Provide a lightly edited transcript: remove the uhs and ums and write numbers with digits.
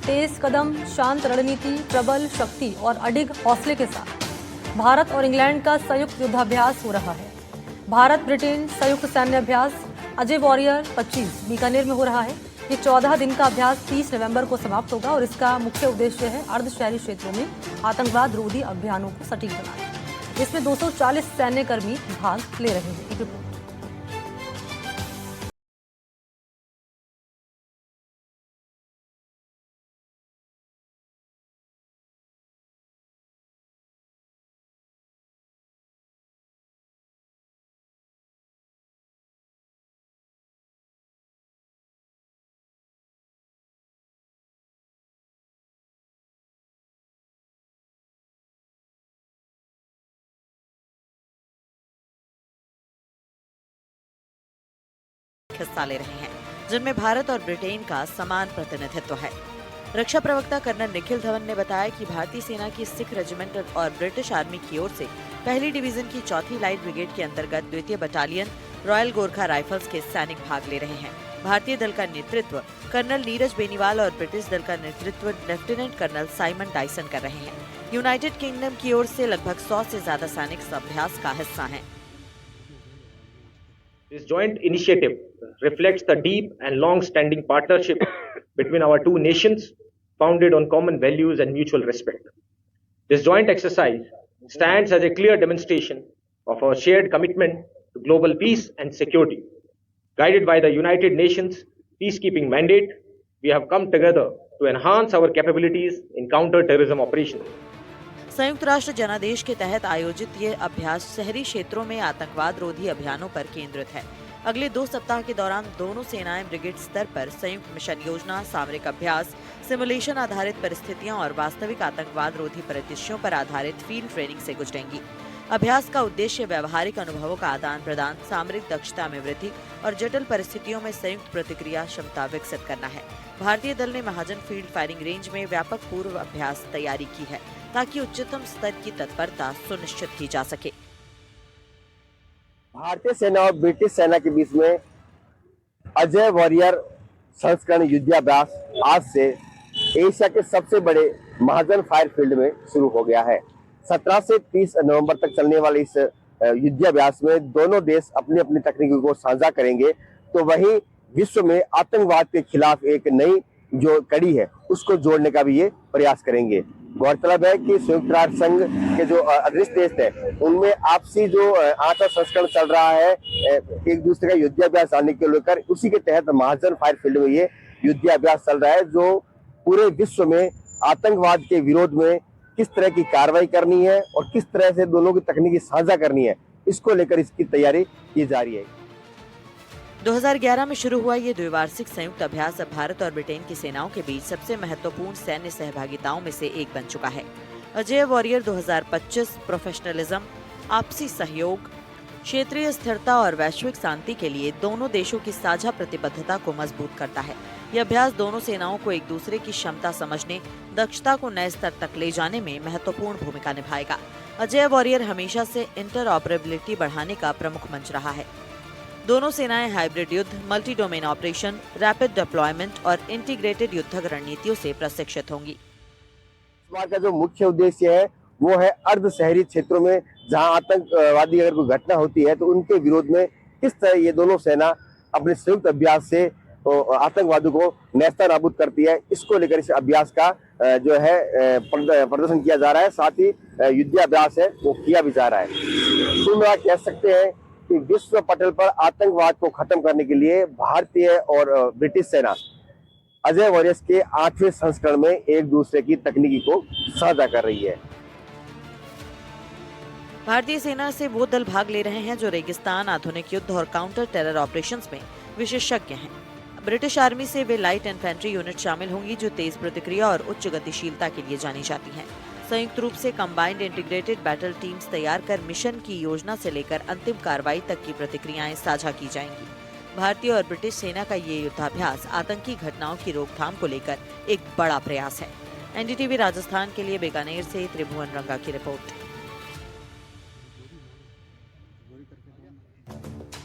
तेज कदम, शांत रणनीति, प्रबल शक्ति और अडिग हौसले के साथ भारत और इंग्लैंड का संयुक्त युद्धाभ्यास हो रहा है। भारत ब्रिटेन संयुक्त सैन्य अभ्यास अजय वॉरियर 25 बीकानेर में हो रहा है। ये 14 दिन का अभ्यास 30 नवंबर को समाप्त होगा और इसका मुख्य उद्देश्य है अर्धशहरी क्षेत्रों में आतंकवाद रोधी अभियानों को सटीक बनाना। इसमें 240 सैन्य कर्मी भाग ले रहे हैं। एक रिपोर्ट। हिस्सा ले रहे हैं, जिनमें भारत और ब्रिटेन का समान प्रतिनिधित्व है। रक्षा प्रवक्ता कर्नल निखिल धवन ने बताया कि भारतीय सेना की सिख रेजिमेंट और ब्रिटिश आर्मी की ओर से पहली डिवीजन की 4थी लाइट ब्रिगेड के अंतर्गत 2वीं बटालियन रॉयल गोरखा राइफल्स के सैनिक भाग ले रहे हैं। भारतीय दल का नेतृत्व कर्नल नीरज बेनीवाल और ब्रिटिश दल का नेतृत्व लेफ्टिनेंट कर्नल साइमन डाइसन कर रहे हैं। यूनाइटेड किंगडम की ओर से लगभग 100 से ज्यादा सैनिक इस अभ्यास का हिस्सा हैं। This joint initiative reflects the deep and long-standing partnership between our two nations, founded on common values and mutual respect. This joint exercise stands as a clear demonstration of our shared commitment to global peace and security. Guided by the United Nations peacekeeping mandate, we have come together to enhance our capabilities in counter-terrorism operations. संयुक्त राष्ट्र जनादेश के तहत आयोजित ये अभ्यास शहरी क्षेत्रों में आतंकवाद रोधी अभियानों पर केंद्रित है। अगले 2 सप्ताह के दौरान दोनों सेनाएं ब्रिगेड स्तर पर संयुक्त मिशन योजना, सामरिक अभ्यास, सिमुलेशन आधारित परिस्थितियां और वास्तविक आतंकवाद रोधी परिदृश्यों पर आधारित फील्ड ट्रेनिंग से गुजरेंगी। अभ्यास का उद्देश्य व्यावहारिक अनुभवों का आदान प्रदान, सामरिक दक्षता में वृद्धि और जटिल परिस्थितियों में संयुक्त प्रतिक्रिया क्षमता विकसित करना है। भारतीय दल ने महाजन फील्ड फायरिंग रेंज में व्यापक पूर्व अभ्यास तैयारी की है ताकि उच्चतम स्तर की तत्परता सुनिश्चित की जा सके। भारतीय सेना और ब्रिटिश सेना के बीच में अजय वॉरियर संस्करण युद्धाभ्यास आज से एशिया के सबसे बड़े महाजन फायर फील्ड में शुरू हो गया है। 17 से 30 नवंबर तक चलने वाले इस युद्धाभ्यास में दोनों देश अपनी अपनी तकनीकों को साझा करेंगे, तो वहीं विश्व में आतंकवाद के खिलाफ एक नई जो कड़ी है उसको जोड़ने का भी ये प्रयास करेंगे। गौरतलब है कि संयुक्त राष्ट्र संघ के जो अध्यक्ष देश है उनमें आपसी जो आचार संस्करण चल रहा है एक दूसरे का युद्धाभ्यास जानने के लेकर, उसी के तहत महाजन फायर फील्ड में ये युद्धाभ्यास चल रहा है, जो पूरे विश्व में आतंकवाद के विरोध में किस तरह की कार्रवाई करनी है और किस तरह से दोनों की तकनीकी साझा करनी है, इसको लेकर इसकी तैयारी की जा रही है। 2011 में शुरू हुआ ये द्विवार्षिक संयुक्त अभ्यास अब भारत और ब्रिटेन की सेनाओं के बीच सबसे महत्वपूर्ण सैन्य सहभागिताओं में से एक बन चुका है। अजय वॉरियर 2025 प्रोफेशनलिज्म, आपसी सहयोग, क्षेत्रीय स्थिरता और वैश्विक शांति के लिए दोनों देशों की साझा प्रतिबद्धता को मजबूत करता है। यह अभ्यास दोनों सेनाओं को एक दूसरे की क्षमता समझने, दक्षता को नए स्तर तक ले जाने में महत्वपूर्ण भूमिका निभाएगा। अजय वॉरियर हमेशा से इंटरऑपरेबिलिटी बढ़ाने का प्रमुख मंच रहा है। दोनों सेनाएं हाइब्रिड युद्ध, multi domain operation, rapid deployment और इंटीग्रेटेड युद्धक रणनीतियों से प्रशिक्षित होंगी। इस बार का जो मुख्य उद्देश्य है वो है अर्ध शहरी क्षेत्रों में जहां आतंकवादी अगर कोई घटना होती है तो उनके विरोध में किस तरह ये दोनों सेना अपने संयुक्त अभ्यास से आतंकवादियों को नेस्तनाबूद करती है, इसको लेकर इस अभ्यास का जो है प्रदर्शन किया जा रहा है। साथ ही युद्धाभ्यास है वो किया भी जा रहा है। तो कह सकते हैं कि विश्व पटल पर आतंकवाद को खत्म करने के लिए भारतीय और ब्रिटिश सेना अजय वॉरियर्स के 8वें संस्करण में एक दूसरे की तकनीकी को साझा कर रही है। भारतीय सेना से वो दल भाग ले रहे हैं जो रेगिस्तान, आधुनिक युद्ध और काउंटर टेरर ऑपरेशंस में विशेषज्ञ हैं। ब्रिटिश आर्मी से वे लाइट इन्फेंट्री यूनिट शामिल होंगी जो तेज प्रतिक्रिया और उच्च गतिशीलता के लिए जानी जाती हैं। संयुक्त रूप से कंबाइंड इंटीग्रेटेड बैटल टीम्स तैयार कर मिशन की योजना से लेकर अंतिम कार्रवाई तक की प्रतिक्रियाएं साझा की जाएंगी। भारतीय और ब्रिटिश सेना का ये युद्धाभ्यास आतंकी घटनाओं की रोकथाम को लेकर एक बड़ा प्रयास है। एनडीटीवी राजस्थान के लिए बीकानेर से त्रिभुवन रंगा की रिपोर्ट।